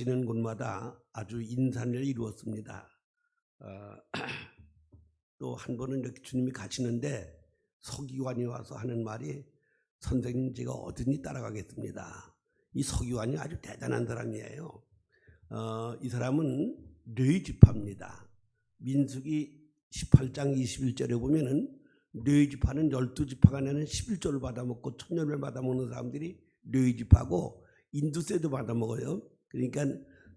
가시는 곳마다 아주 인산을 이루었습니다. 또 한 번은 이렇게 주님이 가시는데 서기관이 와서 하는 말이 선생님 제가 어디니 따라가겠습니다. 이 서기관이 아주 대단한 사람이에요. 이 사람은 뇌지파입니다. 민수기 18장 21절에 보면은 뇌지파는 12지파가 내는 11조를 받아먹고 천년을 받아먹는 사람들이 뇌지파고 인두세도 받아먹어요. 그러니까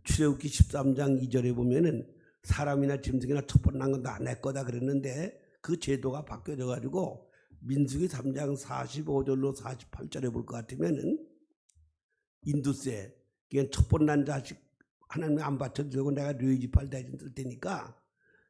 출애굽기 13장 2절에 보면은 사람이나 짐승이나 첩보난 건 다 내 거다 그랬는데 그 제도가 바뀌어져 가지고 민수기 3장 45절로 48절에 볼 것 같으면은 인두세, 그냥 첩보난 자식 하나님 안 받쳐주고 내가 뇌지파를 대신 쓸 테니까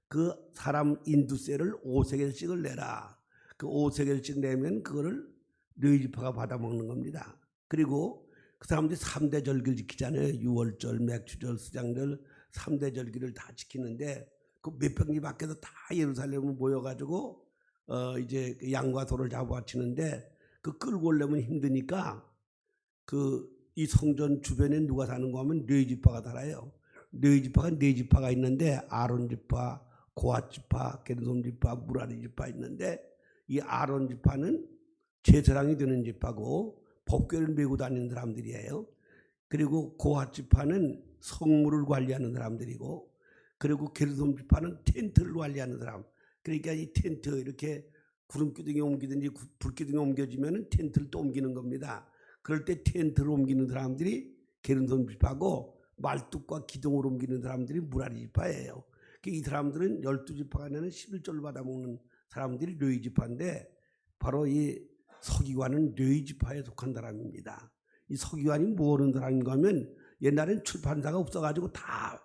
그 사람 인두세를 5세겔씩을 내라. 그 5세겔씩 내면 그거를 뇌지파가 받아먹는 겁니다. 그리고 그 사람들이 3대 절기를 지키잖아요. 유월절, 맥추절, 수장절 3대 절기를 다 지키는데 그 몇 평지 밖에서 다 예루살렘을 모여가지고 이제 그 양과 소를 잡아치는데 그 끌고 오려면 힘드니까 그 이 성전 주변에 누가 사는가 하면 뇌지파가 살아요. 뇌지파가 네 지파가 있는데 아론 지파, 고핫 지파, 게르솜 지파, 무라리 지파 있는데 이 아론 지파는 제사장이 되는 지파고 법궤를 메고 다니는 사람들이에요. 그리고 고핫 지파는 성물을 관리하는 사람들이고 그리고 게르솜 지파는 텐트를 관리하는 사람. 그러니까 이 텐트 이렇게 구름기둥이 옮기든지 불기둥이 옮겨지면 텐트를 또 옮기는 겁니다. 그럴 때 텐트를 옮기는 사람들이 게르솜 지파고 말뚝과 기둥을 옮기는 사람들이 무라리 지파예요. 이 사람들은 12지파가 내는 11조를 받아먹는 사람들이 뇌지파인데 바로 이 서기관은 뇌지파에 속한 사람입니다. 이 서기관이 뭐 하는 사람인가 하면 옛날엔 출판사가 없어가지고 다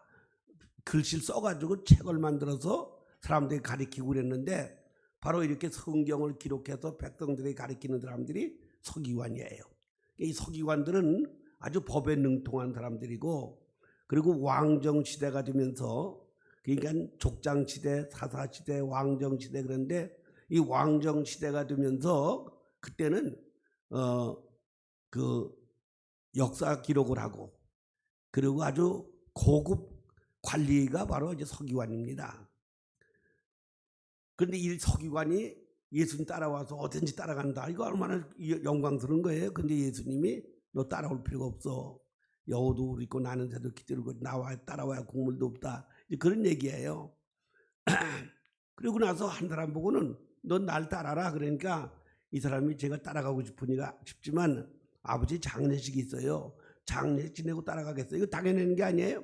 글씨를 써가지고 책을 만들어서 사람들이 가르치고 그랬는데 바로 이렇게 성경을 기록해서 백성들에게 가르치는 사람들이 서기관이에요. 이 서기관들은 아주 법에 능통한 사람들이고 그리고 왕정시대가 되면서 그러니까 족장시대, 사사시대, 왕정시대 그런데 이 왕정시대가 되면서 그때는 그 역사 기록을 하고 그리고 아주 고급 관리가 바로 이제 서기관입니다. 그런데 이 서기관이 예수님 따라와서 어딘지 따라간다. 이거 얼마나 영광스러운 거예요. 근데 예수님이 너 따라올 필요가 없어. 여우도 울고 나는 새도 기들고 나와 따라와야 국물도 없다. 그런 얘기예요. 그리고 나서 한 사람 보고는 넌 날 따라라. 그러니까 이 사람이 제가 따라가고 싶지만 아버지 장례식이 있어요. 장례식 지내고 따라가겠어요. 이거 당연한 게 아니에요.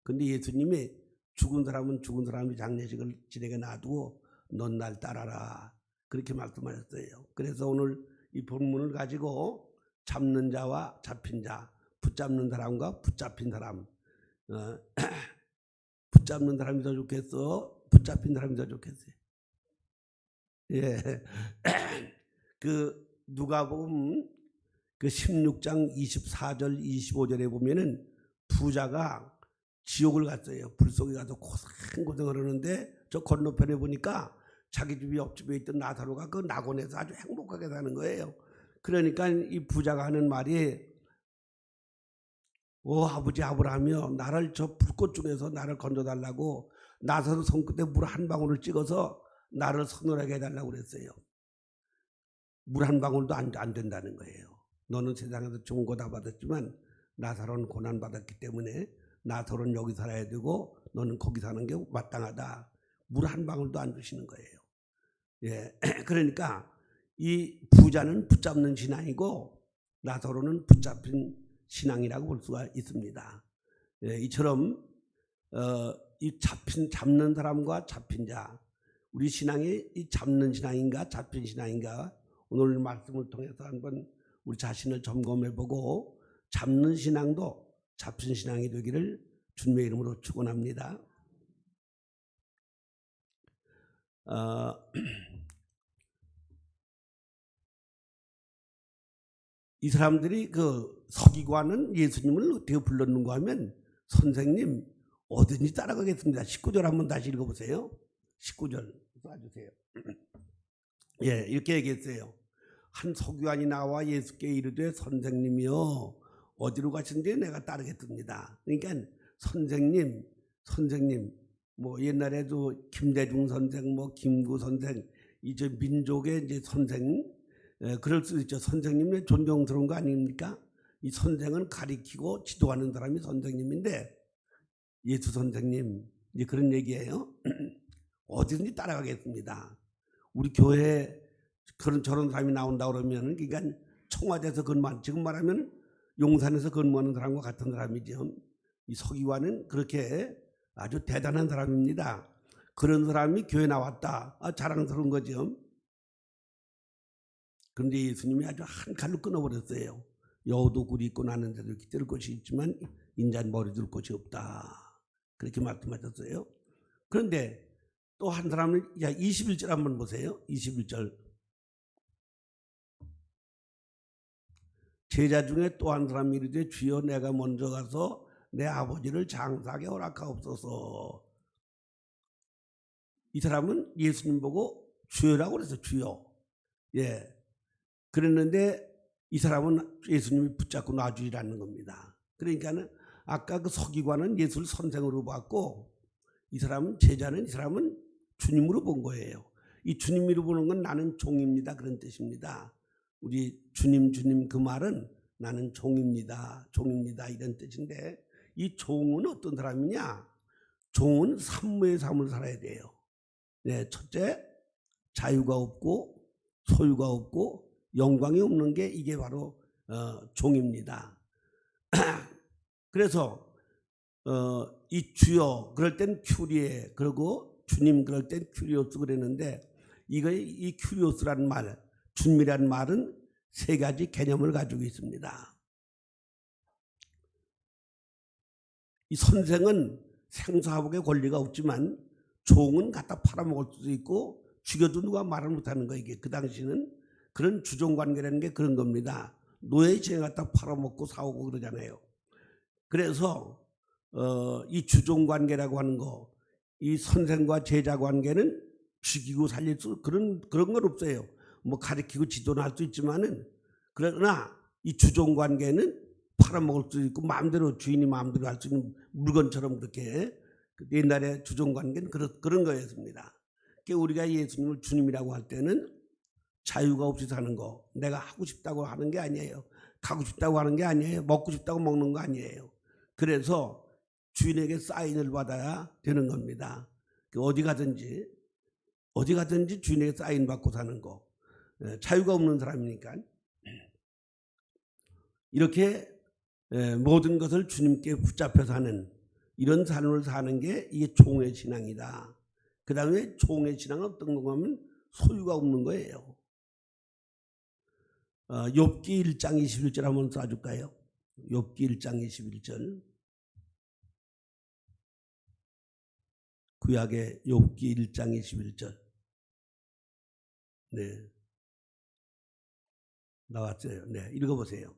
근데 예수님이 죽은 사람은 죽은 사람이 장례식을 지내게 놔두고 넌 날 따라라. 그렇게 말씀하셨어요. 그래서 오늘 이 본문을 가지고 잡는 자와 잡힌 자, 붙잡는 사람과 붙잡힌 사람, 붙잡는 사람이 더 좋겠어? 붙잡힌 사람이 더 좋겠어요? 예. 그 누가복음 그 16장 24절 25절에 보면은 부자가 지옥을 갔어요. 불 속에 가서 고생을 하는데 저 건너편에 보니까 자기 집 옆집에 있던 나사로가 그 낙원에서 아주 행복하게 사는 거예요. 그러니까 이 부자가 하는 말이 아버지 아브라함이여 나를 저 불꽃 중에서 나를 건져달라고 나사로 손끝에 물 한 방울을 찍어서 나를 서늘하게 해달라고 그랬어요. 물 한 방울도 안 된다는 거예요. 너는 세상에서 좋은 거 다 받았지만 나사로는 고난 받았기 때문에 나사로는 여기 살아야 되고 너는 거기 사는 게 마땅하다. 물 한 방울도 안 주시는 거예요. 예, 그러니까 이 부자는 붙잡는 신앙이고 나사로는 붙잡힌 신앙이라고 볼 수가 있습니다. 예, 이처럼 이 잡는 사람과 잡힌 자, 우리 신앙이 이 잡는 신앙인가 잡힌 신앙인가 오늘 말씀을 통해서 한번 우리 자신을 점검해보고 잡는 신앙도 잡힌 신앙이 되기를 주님의 이름으로 축원합니다. 이 사람들이 그 서기관은 예수님을 어떻게 불렀는가 하면 선생님 어디든지 따라가겠습니다. 19절 한번 다시 읽어보세요. 19절 써주세요. 예, 이렇게 얘기했어요. 한 서기관이 나와 예수께 이르되 선생님이여 어디로 가시는지 내가 따르겠습니다. 그러니까 선생님 뭐 옛날에도 김대중 선생, 뭐 김구 선생, 이제 민족의 이제 선생, 그럴 수 있죠. 선생님의 존경스러운 거 아닙니까? 이 선생은 가리키고 지도하는 사람이 선생님인데 예수 선생님 이제 그런 얘기예요. 어디든지 따라가겠습니다. 우리 교회에 저런 사람이 나온다 그러면 그러니까 청와대에서 근무한, 지금 말하면 용산에서 근무하는 사람과 같은 사람이죠. 이 서기관은 그렇게 아주 대단한 사람입니다. 그런 사람이 교회 나왔다. 자랑스러운 거죠. 그런데 예수님이 아주 한 칼로 끊어버렸어요. 여우도 굴이 있고 나는 데도 이렇게 뜰 곳이 있지만 인자는 머리 둘 곳이 없다. 그렇게 말씀하셨어요. 그런데 또 한 사람은 21절 한번 보세요. 21절. 제자 중에 또 한 사람이 이르되 주여 내가 먼저 가서 내 아버지를 장사하게 허락하옵소서. 이 사람은 예수님 보고 주여라고 그래서 주여. 예. 그랬는데 이 사람은 예수님이 붙잡고 놔주리라는 겁니다. 그러니까는 아까 그 서기관은 예수를 선생으로 봤고 이 사람은 제자는 이 사람은 주님으로 본 거예요. 이 주님으로 보는 건 나는 종입니다. 그런 뜻입니다. 우리 주님 그 말은 나는 종입니다. 이런 뜻인데 이 종은 어떤 사람이냐? 종은 산모의 삶을 살아야 돼요. 네, 첫째 자유가 없고 소유가 없고 영광이 없는 게 이게 바로 종입니다. 그래서 이 주여 그럴 땐 큐리에, 그리고 주님 그럴 땐 큐리오스 그랬는데 이 큐리오스라는 말, 주님이라는 말은 세 가지 개념을 가지고 있습니다. 이 선생은 생사하복의 권리가 없지만 종은 갖다 팔아먹을 수도 있고 죽여도 누가 말을 못하는 거. 이게 그 당시는 그런 주종관계라는 게 그런 겁니다. 노예 지에 갖다 팔아먹고 사오고 그러잖아요. 그래서 이 주종관계라고 하는 거, 이 선생과 제자 관계는 죽이고 살릴 수 그런 건 없어요. 뭐 가르치고 지도는 할 수 있지만은, 그러나 이 주종관계는 팔아먹을 수 있고 마음대로 주인이 마음대로 할 수 있는 물건처럼 그렇게 옛날에 주종관계는 그런 거였습니다. 그러니까 우리가 예수님을 주님이라고 할 때는 자유가 없이 사는 거, 내가 하고 싶다고 하는 게 아니에요. 가고 싶다고 하는 게 아니에요. 먹고 싶다고 먹는 거 아니에요. 그래서 주인에게 사인을 받아야 되는 겁니다. 어디 가든지 주인에게 사인 받고 사는 거. 자유가 없는 사람이니까 이렇게 모든 것을 주님께 붙잡혀 사는 이런 삶을 사는 게 이게 종의 신앙이다. 그 다음에 종의 신앙은 어떤 건가 하면 소유가 없는 거예요. 욥기 1장 21절 한번 쏴줄까요? 욥기 1장 21절. 구약의 욥기 1장 21절. 네. 나왔어요. 네. 읽어보세요.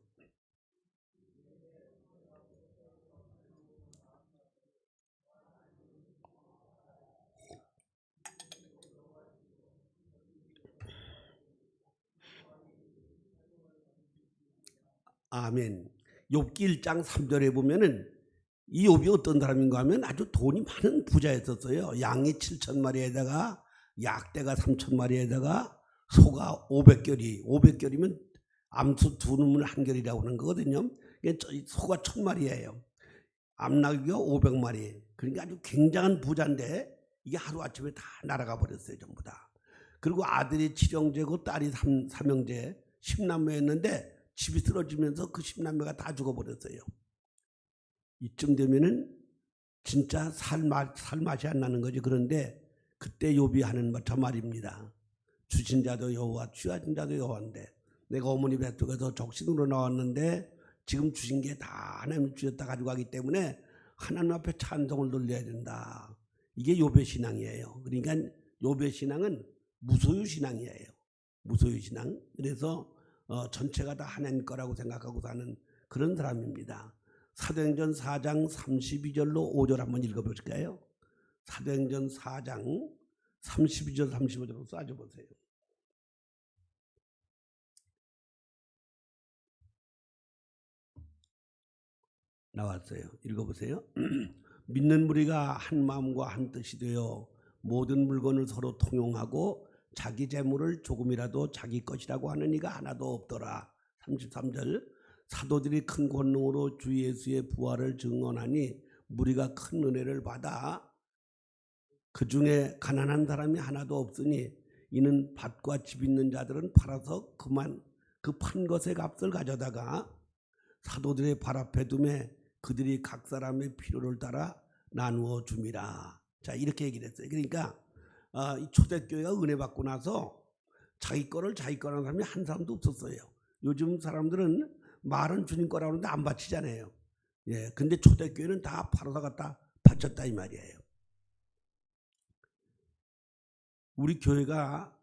아멘. 욥기 1장 3절에 보면은 이 욥이 어떤 사람인가 하면 아주 돈이 많은 부자였었어요. 양이 7,000마리에다가 약대가 3,000마리에다가 소가 500결이면 암소 2놈을 한 결이라고 하는 거거든요. 소가 1,000마리예요. 암나귀가 500마리. 그러니까 아주 굉장한 부자인데 이게 하루아침에 다 날아가 버렸어요. 전부 다. 그리고 아들이 칠형제고 딸이 삼형제 10남매였는데 집이 쓰러지면서 그 10남매가 다 죽어버렸어요. 이쯤 되면은 진짜 살 맛이 안 나는 거지. 그런데 그때 욥이 하는 저 말입니다. 주신 자도 여호와, 취하신 자도 여호와인데 내가 어머니 뱃속에서 적신으로 나왔는데 지금 주신 게 다 하나님 주셨다 가지고 가기 때문에 하나님 앞에 찬송을 돌려야 된다. 이게 욥의 신앙이에요. 그러니까 욥의 신앙은 무소유 신앙이에요. 무소유 신앙. 그래서 전체가 다 하나님 거라고 생각하고 사는 그런 사람입니다. 사도행전 4장 32절로 5절 한번 읽어보실까요? 사도행전 4장 32절 35절로 쏴줘보세요. 나왔어요. 읽어보세요. 믿는 무리가 한 마음과 한 뜻이 되어 모든 물건을 서로 통용하고 자기 재물을 조금이라도 자기 것이라고 하는 이가 하나도 없더라. 33절. 사도들이 큰 권능으로 주 예수의 부활을 증언하니 무리가 큰 은혜를 받아 그 중에 가난한 사람이 하나도 없으니 이는 밭과 집 있는 자들은 팔아서 그만 그 판 것의 값을 가져다가 사도들의 발 앞에 두매 그들이 각 사람의 필요를 따라 나누어 줌이라. 자, 이렇게 얘기를 했어요. 그러니까 이 초대교회가 은혜 받고 나서 자기 거를 자기 거라는 사람이 한 사람도 없었어요. 요즘 사람들은 말은 주님 거라고 하는데 안 바치잖아요. 예, 근데 초대교회는 다 팔아서 갖다 바쳤다 이 말이에요. 우리 교회가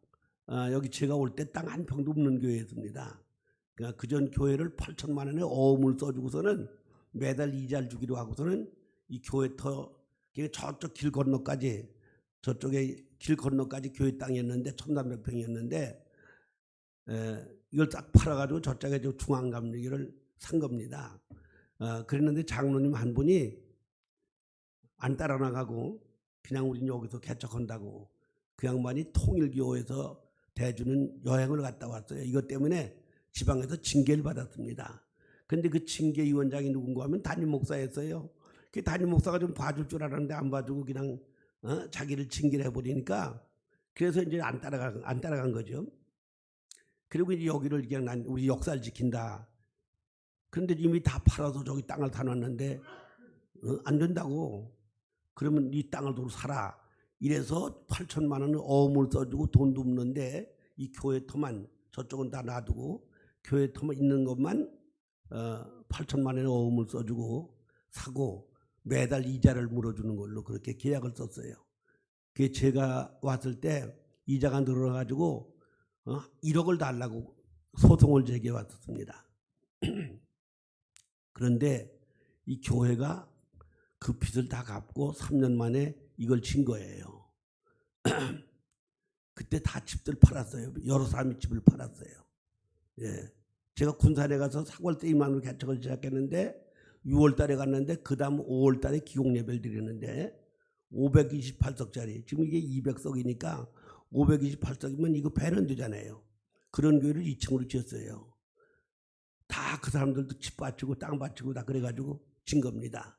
여기 제가 올 때 땅 한 평도 없는 교회였습니다. 그러니까 그전 교회를 8천만 원에 어음을 써주고서는 매달 이자를 주기로 하고서는 이 교회터 저쪽 길 건너까지 저쪽에 길 건너까지 교회 땅이었는데 1,300평이었는데 이걸 딱 팔아가지고 저쪽에 중앙감리기를 산 겁니다. 그랬는데 장로님 한 분이 안 따라 나가고 그냥 우린 여기서 개척한다고 그 양반이 통일교에서 대주는 여행을 갔다 왔어요. 이것 때문에 지방에서 징계를 받았습니다. 근데 그 징계위원장이 누군가 하면 담임 목사였어요. 그 담임 목사가 좀 봐줄 줄 알았는데 안 봐주고 그냥 자기를 징계를 해버리니까 그래서 이제 안 따라간 거죠. 그리고 이제 여기를 그냥 우리 역사를 지킨다. 그런데 이미 다 팔아서 저기 땅을 다 놨는데 안 된다고. 그러면 이 땅을 도로 사라. 이래서 8천만 원을 어음을 써주고 돈도 없는데 이 교회 터만 저쪽은 다 놔두고 교회 터만 있는 것만 8천만 원의 어음을 써주고 사고 매달 이자를 물어주는 걸로 그렇게 계약을 썼어요. 그게 제가 왔을 때 이자가 늘어나가지고 1억을 달라고 소송을 제기해 왔었습니다. 그런데 이 교회가 그 빚을 다 갚고 3년 만에 이걸 진 거예요. 그때 다 집들 팔았어요. 여러 사람이 집을 팔았어요. 예. 제가 군산에 가서 4월 때 이만으로 개척을 시작했는데 6월 달에 갔는데 그 다음 5월 달에 기공 예배를 드렸는데 528석짜리 지금 이게 200석이니까 528석이면 이거 배는 되잖아요. 그런 교회를 2층으로 지었어요. 다 그 사람들도 집 바치고 땅 바치고 다 그래가지고 진 겁니다.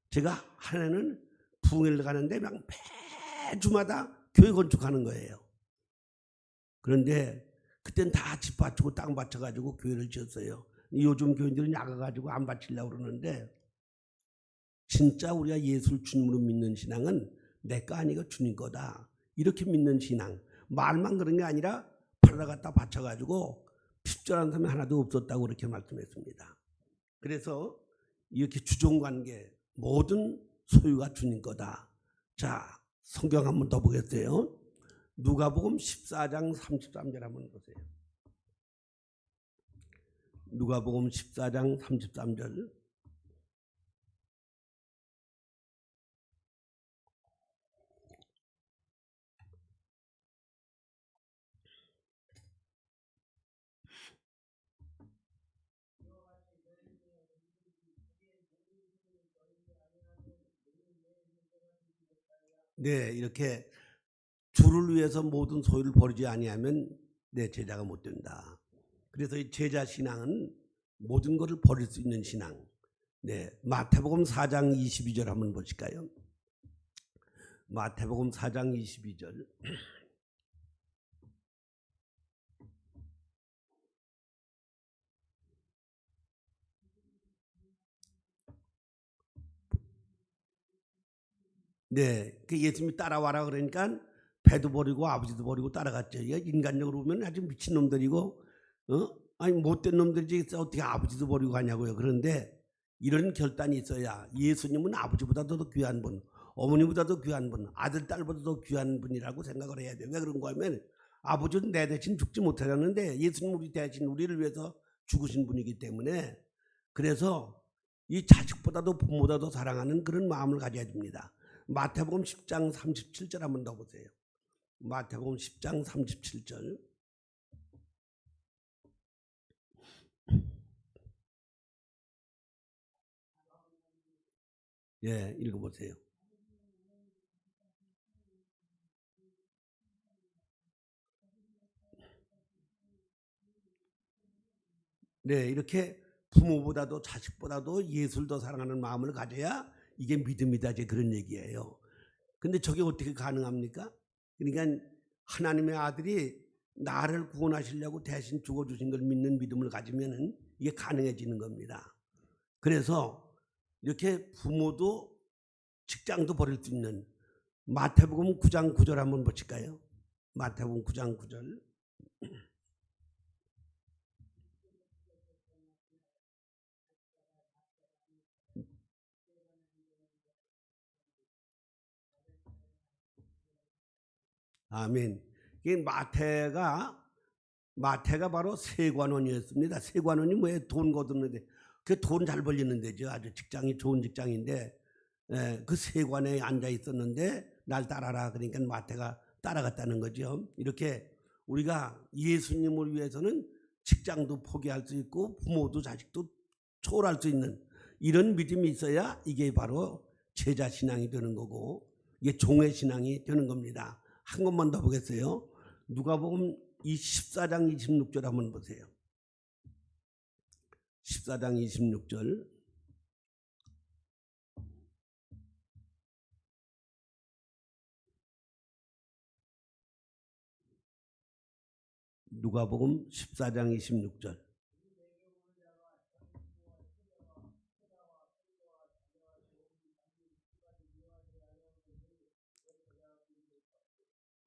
제가 한 해는 부흥회를 가는데 막 매주마다 교회 건축하는 거예요. 그런데 그땐 다 집 바치고 땅 바쳐가지고 교회를 지었어요. 요즘 교인들은 나가가지고 안 바치려고 그러는데 진짜 우리가 예수를 주님으로 믿는 신앙은 내 거 아니고 주님 거다. 이렇게 믿는 신앙. 말만 그런 게 아니라 팔아 갖다 바쳐가지고 핍절한 사람이 하나도 없었다고 그렇게 말씀했습니다. 그래서 이렇게 주종관계 모든 소유가 주님 거다. 자, 성경 한번 더 보겠어요. 누가복음 14장 33절 한번 보세요. 누가복음 14장 33절. 네, 이렇게 주를 위해서 모든 소유를 버리지 아니하면 내 제자가 못 된다. 그래서 이 제자 신앙은 모든 것을 버릴 수 있는 신앙. 네, 마태복음 4장 22절 한번 보실까요? 마태복음 4장 22절. 네, 그 예수님이 따라와라 그러니까 배도 버리고 아버지도 버리고 따라갔죠. 인간적으로 보면 아주 미친 놈들이고, 아니 못된 놈들이지 어떻게 아버지도 버리고 가냐고요. 그런데 이런 결단이 있어야 예수님은 아버지보다도 더 귀한 분, 어머니보다도 귀한 분, 아들 딸보다도 귀한 분이라고 생각을 해야 돼요. 왜 그런가 하면 아버지는 내 대신 죽지 못하셨는데 예수님 우리 대신 우리를 위해서 죽으신 분이기 때문에 그래서 이 자식보다도 부모보다도 사랑하는 그런 마음을 가져야 됩니다. 마태복음 10장 37절 한번 더 보세요. 마태복음 10장 37절. 예, 읽어보세요. 네, 이렇게 부모보다도 자식보다도 예수를 더 사랑하는 마음을 가져야 이게 믿음이다, 이제 그런 얘기예요. 근데 저게 어떻게 가능합니까? 그러니까 하나님의 아들이 나를 구원하시려고 대신 죽어주신 걸 믿는 믿음을 가지면은 이게 가능해지는 겁니다. 그래서 이렇게 부모도 직장도 버릴 수 있는 마태복음 9장 9절 한번 보실까요? 마태복음 9장 9절. 아멘. 이게 마태가 바로 세관원이었습니다. 세관원이 뭐예요? 돈 거두는데 그 돈 잘 벌리는 데죠. 아주 직장이 좋은 직장인데 그 세관에 앉아 있었는데 날 따라라 그러니까 마태가 따라갔다는 거죠. 이렇게 우리가 예수님을 위해서는 직장도 포기할 수 있고 부모도 자식도 초월할 수 있는 이런 믿음이 있어야 이게 바로 제자 신앙이 되는 거고 이게 종의 신앙이 되는 겁니다. 한 것만 더 보겠어요. 누가복음 14장 26절 한번 보세요. 14장 26절. 누가복음 14장 26절.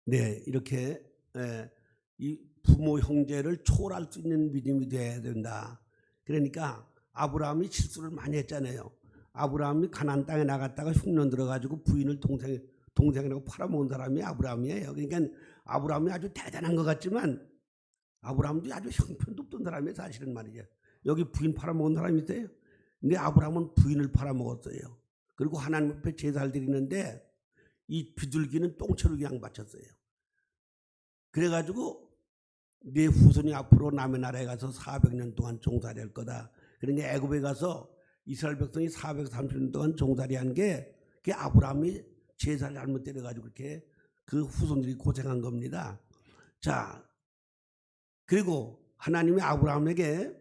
네, 이렇게 이 부모 형제를 초월할 수 있는 믿음이 돼야 된다. 그러니까 아브라함이 실수를 많이 했잖아요. 아브라함이 가나안 땅에 나갔다가 흉년 들어가지고 부인을 동생이라고 팔아먹은 사람이 아브라함이에요. 그러니까 아브라함이 아주 대단한 것 같지만 아브라함도 아주 형편도 없던 사람이에요. 사실은 말이죠. 여기 부인 팔아먹은 사람이 있어요. 근데 아브라함은 부인을 팔아먹었어요. 그리고 하나님 앞에 제사를 드리는데 이 비둘기는 똥처럼 그냥 바쳤어요. 그래가지고 네 후손이 앞으로 남의 나라에 가서 400년 동안 종살이할 거다. 그러니까 애굽에 가서 이스라엘 백성이 430년 동안 종살이한 게 그게 아브라함이 제사를 잘못 때려가지고 그렇게 그 후손들이 고생한 겁니다. 자, 그리고 하나님이 아브라함에게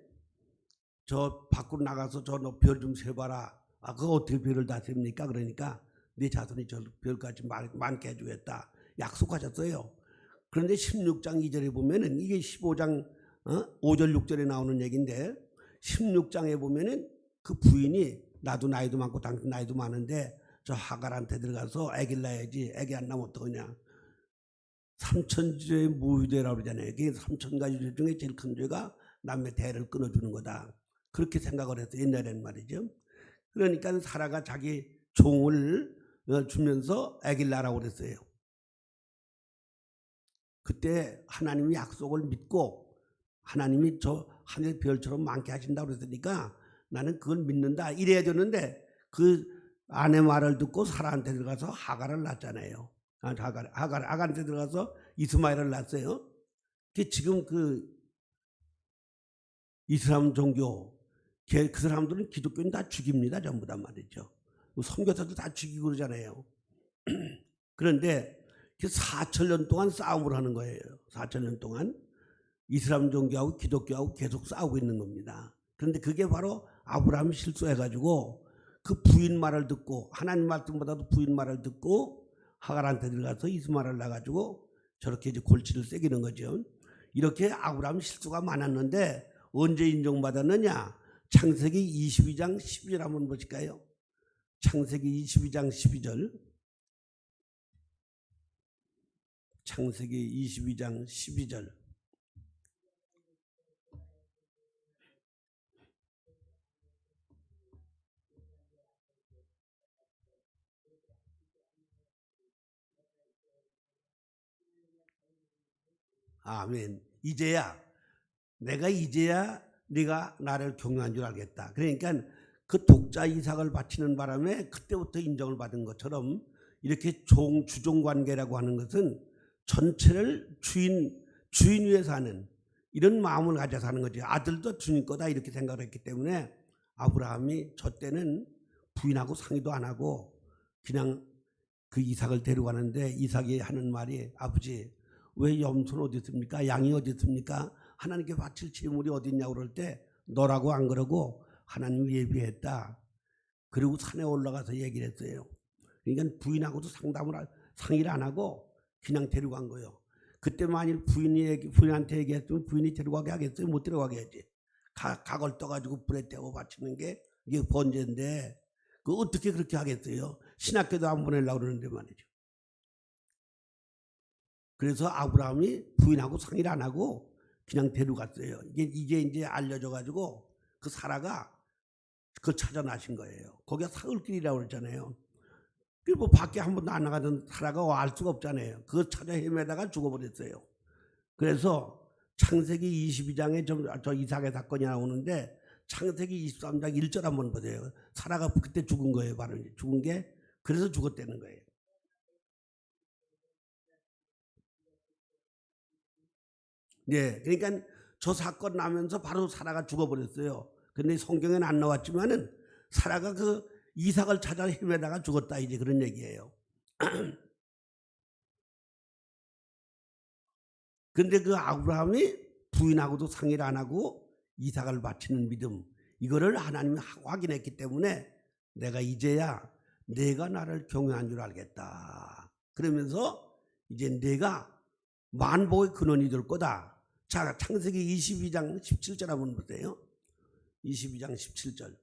저 밖으로 나가서 저 너 별 좀 세봐라. 아, 그거 어떻게 별을 다 셉니까? 그러니까 네 자손이 저 별까지 많게 해주겠다. 약속하셨어요. 그런데 16장 2절에 보면은 이게 15장 5절 6절에 나오는 얘기인데 16장에 보면은 그 부인이 나도 나이도 많고 당신 나이도 많은데 저 하갈한테 들어가서 애기를 낳아야지. 애기 안 낳으면 어떡하냐. 3,000죄의 무효죄라고 그러잖아요. 그게 3,000가지 죄 중에 제일 큰 죄가 남의 대를 끊어주는 거다. 그렇게 생각을 해서 옛날에는 말이죠. 그러니까 사라가 자기 종을 주면서 애기를 낳으라고 그랬어요. 그때 하나님이 약속을 믿고 하나님이 저 하늘 별처럼 많게 하신다고 그랬으니까 나는 그걸 믿는다 이래야 되는데 그 아내 말을 듣고 사라한테 들어가서 하갈을 낳잖아요. 하갈한테 들어가서 이스마엘을 낳았어요. 지금 그 이슬람 종교 그 사람들은 기독교는 다 죽입니다. 전부 다 말이죠. 선교사도 다 죽이고 그러잖아요. 그런데 4,000년 동안 싸움을 하는 거예요. 4,000년 동안 이슬람 종교하고 기독교하고 계속 싸우고 있는 겁니다. 그런데 그게 바로 아브라함이 실수해가지고 그 부인 말을 듣고 하나님 말씀보다도 부인 말을 듣고 하갈한테 들어가서 이스마엘을 낳아가지고 저렇게 이제 골치를 새기는 거죠. 이렇게 아브라함 실수가 많았는데 언제 인정받았느냐? 창세기 22장 12절 한번 보실까요? 창세기 22장 12절. 창세기 22장 12절. 아멘. 이제야 네가 나를 경외한 줄 알겠다. 그러니까 그 독자 이삭을 바치는 바람에 그때부터 인정을 받은 것처럼 이렇게 주종 관계라고 하는 것은 전체를 주인 위에서 하는 이런 마음을 가져서 하는 거지. 아들도 주님 거다 이렇게 생각을 했기 때문에 아브라함이 저 때는 부인하고 상의도 안 하고 그냥 그 이삭을 데려가는데 이삭이 하는 말이 아버지 왜 염소는 어디 있습니까? 양이 어디 있습니까? 하나님께 바칠 제물이 어디 있냐고 그럴 때 너라고 안 그러고 하나님 예비했다. 그리고 산에 올라가서 얘기를 했어요. 그러니까 부인하고도 상의를 안 하고 그냥 데려간 거예요. 그때 만일 부인한테 얘기했으면 부인이 데려가게 하겠어요? 못 데려가게 하지. 각을 떠가지고 불에 떼고 바치는 게 이게 번제인데 그 어떻게 그렇게 하겠어요? 신학교도 안 보내려고 그러는데 말이죠. 그래서 아브라함이 부인하고 상의를 안 하고 그냥 데려갔어요. 이게 이제 알려져가지고 그 사라가 그걸 찾아 나신 거예요. 거기가 사흘길이라고 그랬잖아요. 그리고 뭐 밖에 한 번도 안 나가던 사라가 알 수가 없잖아요. 그거 찾아 헤매다가 죽어버렸어요. 그래서 창세기 22장에 저 이삭의 사건이 나오는데 창세기 23장 1절 한번 보세요. 사라가 그때 죽은 거예요. 바로 죽은 게 그래서 죽었다는 거예요. 네, 그러니까 저 사건 나면서 바로 사라가 죽어버렸어요. 근데 성경에는 안 나왔지만은 사라가 그 이삭을 찾아 헤매다가 죽었다 이제 그런 얘기예요. 근데 그 아브라함이 부인하고도 상의를 안 하고 이삭을 바치는 믿음 이거를 하나님이 확인했기 때문에 내가 이제야 내가 나를 경외한 줄 알겠다. 그러면서 이제 내가 만복의 근원이 될 거다. 자, 창세기 22장 17절 한번 보세요. 22장 17절.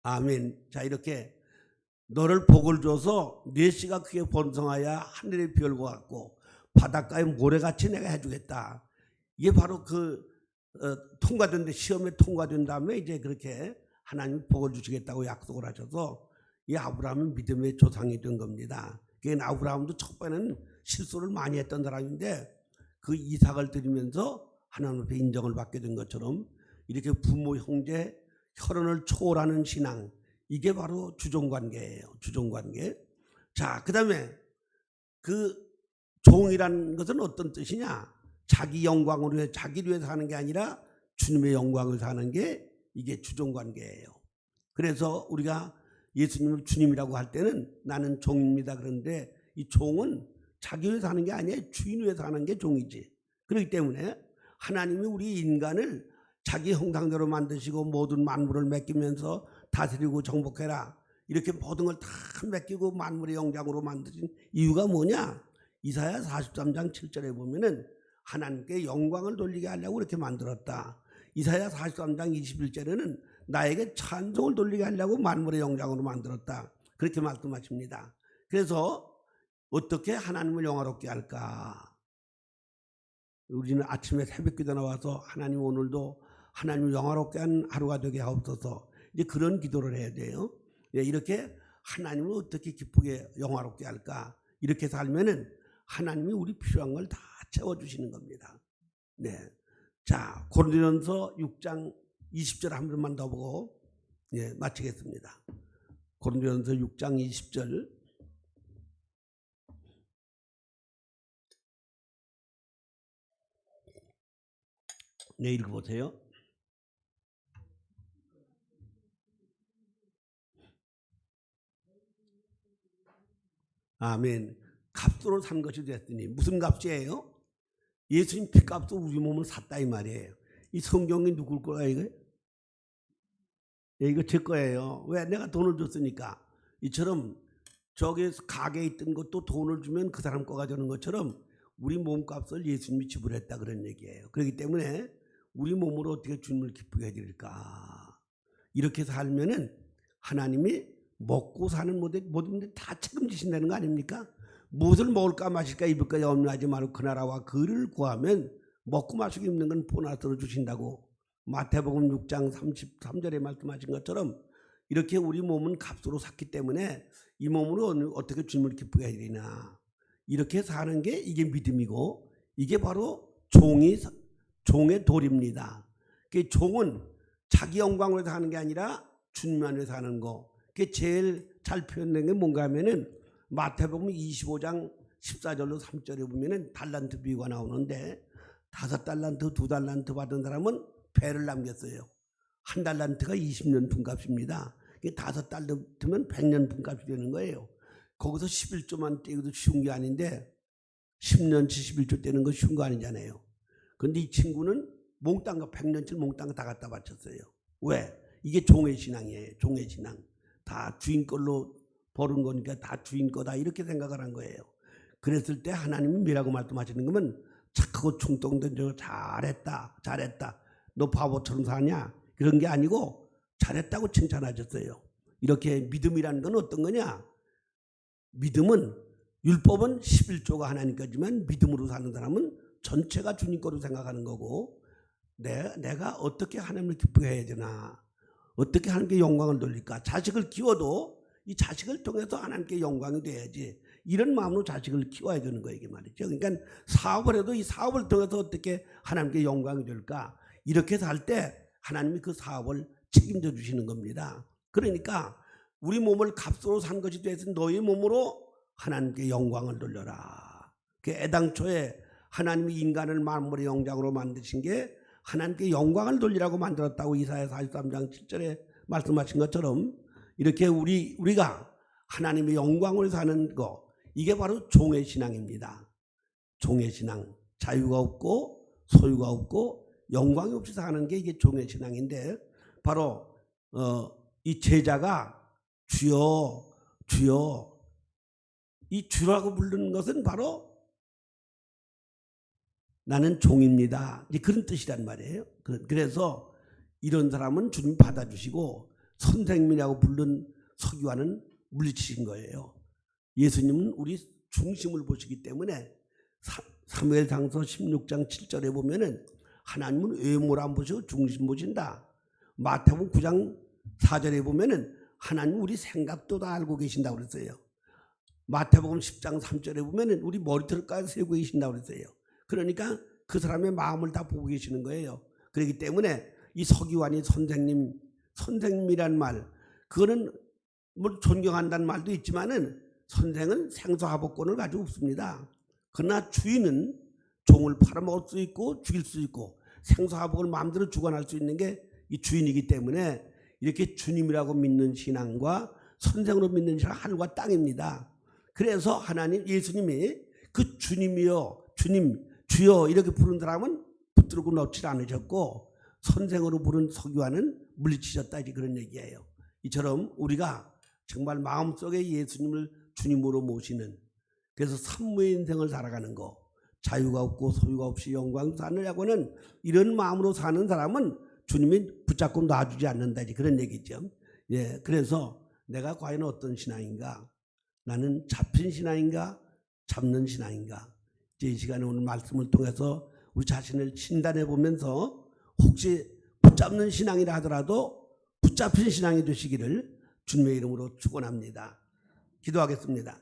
아멘. 자, 이렇게 너를 복을 줘서 네 씨가 크게 번성하여 하늘의 별과 같고 바닷가의 모래같이 내가 해주겠다. 이게 바로 그 통과된 시험에 통과된 다음에 이제 그렇게 하나님이 복을 주시겠다고 약속을 하셔서 이 아브라함은 믿음의 조상이 된 겁니다. 그러니까 아브라함도 첫번에는 실수를 많이 했던 사람인데 그 이삭을 드리면서 하나님 앞에 인정을 받게 된 것처럼 이렇게 부모 형제 혈연을 초월하는 신앙 이게 바로 주종관계예요. 주종관계. 자, 그 다음에 그 종이라는 것은 어떤 뜻이냐? 자기 영광을 위해 자기를 위해서 하는 게 아니라 주님의 영광을 위해서 하는 게 이게 주종관계예요. 그래서 우리가 예수님을 주님이라고 할 때는 나는 종입니다. 그런데 이 종은 자기 위해서 하는 게 아니에요. 주인 위해서 하는 게 종이지. 그렇기 때문에 하나님이 우리 인간을 자기 형상대로 만드시고 모든 만물을 맡기면서 다스리고 정복해라. 이렇게 모든 걸 다 맡기고 만물의 영장으로 만드신 이유가 뭐냐? 이사야 43장 7절에 보면은 하나님께 영광을 돌리게 하려고 이렇게 만들었다. 이사야 43장 21절에는 나에게 찬송을 돌리게 하려고 만물의 영장으로 만들었다. 그렇게 말씀하십니다. 그래서 어떻게 하나님을 영화롭게 할까? 우리는 아침에 새벽기도 나와서 하나님 오늘도 하나님을 영화롭게 한 하루가 되게 하옵소서. 이제 그런 기도를 해야 돼요. 이렇게 하나님을 어떻게 기쁘게 영화롭게 할까? 이렇게 살면은 하나님이 우리 필요한 걸 다 채워주시는 겁니다. 네. 자, 고린도전서 6장 20절 한 번만 더 보고 마치겠습니다. 고린도전서 6장 20절. 네, 읽어보세요. 아멘. 값으로 산 것이 됐으니 무슨 값이에요? 예수님 피값으로 우리 몸을 샀다 이 말이에요. 이 성경이 누굴 거야 이거? 이거 제 거예요. 왜? 내가 돈을 줬으니까. 이처럼 저기 가게에 있던 것도 돈을 주면 그 사람 거가 되는 것처럼 우리 몸값을 예수님이 지불했다 그런 얘기예요. 그렇기 때문에 우리 몸으로 어떻게 주님을 기쁘게 해드릴까? 이렇게 살면은 하나님이 먹고 사는 모든 데 다 책임지신다는 거 아닙니까? 무엇을 먹을까 마실까 입을까 염려하지 말고 그 나라와 그를 구하면 먹고 마시고 입는 건 보너스로 주신다고 마태복음 6장 33절에 말씀하신 것처럼 이렇게 우리 몸은 값으로 샀기 때문에 이 몸으로 어떻게 주님을 기쁘게 해드리나 이렇게 사는 게 이게 믿음이고 이게 바로 종의 도리입니다. 종은 자기 영광을 위해서 하는 게 아니라 주님만 위해서 하는 거. 그게 제일 잘 표현된 게 뭔가 하면은 마태복음 25장 14절로 3절에 보면은 달란트 비유가 나오는데 5달란트, 2달란트 받은 사람은 배를 남겼어요. 1달란트가 20년 분값입니다. 5달란트면 100년 분값이 되는 거예요. 거기서 11조만 떼기도 쉬운 게 아닌데 10년치 11조 떼는 거 쉬운 거 아니잖아요. 그런데 이 친구는 몽땅 100년치 몽땅 다 갖다 바쳤어요. 왜? 이게 종의 신앙이에요. 종의 신앙. 다 주인 걸로 버는 거니까 다 주인 거다 이렇게 생각을 한 거예요. 그랬을 때 하나님은 뭐라고 말씀하시는 거면 착하고 충동된 저 잘했다. 너 바보처럼 사냐? 그런 게 아니고 잘했다고 칭찬하셨어요. 이렇게 믿음이라는 건 어떤 거냐? 믿음은 율법은 11조가 하나님 거지만 믿음으로 사는 사람은 전체가 주님 거로 생각하는 거고 내가 어떻게 하나님을 기쁘게 해야 되나? 어떻게 하나님께 영광을 돌릴까? 자식을 키워도 이 자식을 통해서 하나님께 영광이 돼야지. 이런 마음으로 자식을 키워야 되는 거예요. 이게 말이죠. 그러니까 사업을 해도 이 사업을 통해서 어떻게 하나님께 영광이 될까? 이렇게 살 때 하나님이 그 사업을 책임져 주시는 겁니다. 그러니까 우리 몸을 값으로 산 것이 돼서 너희 몸으로 하나님께 영광을 돌려라. 그 애당초에 하나님이 인간을 만물의 영장으로 만드신 게 하나님께 영광을 돌리라고 만들었다고 이사야 43장 7절에 말씀하신 것처럼 이렇게 우리가 하나님의 영광을 사는 거 이게 바로 종의 신앙입니다. 종의 신앙. 자유가 없고 소유가 없고 영광이 없이 사는 게 이게 종의 신앙인데 바로 이 제자가 주여 이 주라고 부르는 것은 바로 나는 종입니다. 이제 그런 뜻이란 말이에요. 그래서 이런 사람은 주님 받아주시고 선생님이라고 부른 서기관은 물리치신 거예요. 예수님은 우리 중심을 보시기 때문에 사무엘상서 16장 7절에 보면은 하나님은 외모를 안 보시고 중심 보신다. 마태복음 9장 4절에 보면은 하나님 우리 생각도 다 알고 계신다고 그랬어요. 마태복음 10장 3절에 보면은 우리 머리털까지 세고 계신다고 그랬어요. 그러니까 그 사람의 마음을 다 보고 계시는 거예요. 그렇기 때문에 이 서기관이 선생님이란 말, 그거는 뭐 존경한다는 말도 있지만은 선생은 생사화복권을 가지고 없습니다. 그러나 주인은 종을 팔아먹을 수 있고 죽일 수 있고 생사화복을 마음대로 주관할 수 있는 게 이 주인이기 때문에 이렇게 주님이라고 믿는 신앙과 선생으로 믿는 신앙 하늘과 땅입니다. 그래서 하나님 예수님이 그 주님이여 주여 이렇게 부른 사람은 붙들고 놓지 않으셨고 선생으로 부른 서기관은 물리치셨다 이제 그런 얘기예요. 이처럼 우리가 정말 마음속에 예수님을 주님으로 모시는 그래서 산무의 인생을 살아가는 거 자유가 없고 소유가 없이 영광 사느냐고는 이런 마음으로 사는 사람은 주님이 붙잡고 놔주지 않는다 이제 그런 얘기죠. 예, 그래서 내가 과연 어떤 신앙인가? 나는 잡힌 신앙인가? 잡는 신앙인가? 이제 이 시간에 오늘 말씀을 통해서 우리 자신을 진단해 보면서 혹시 붙잡는 신앙이라 하더라도 붙잡힌 신앙이 되시기를 주님의 이름으로 축원합니다. 기도하겠습니다.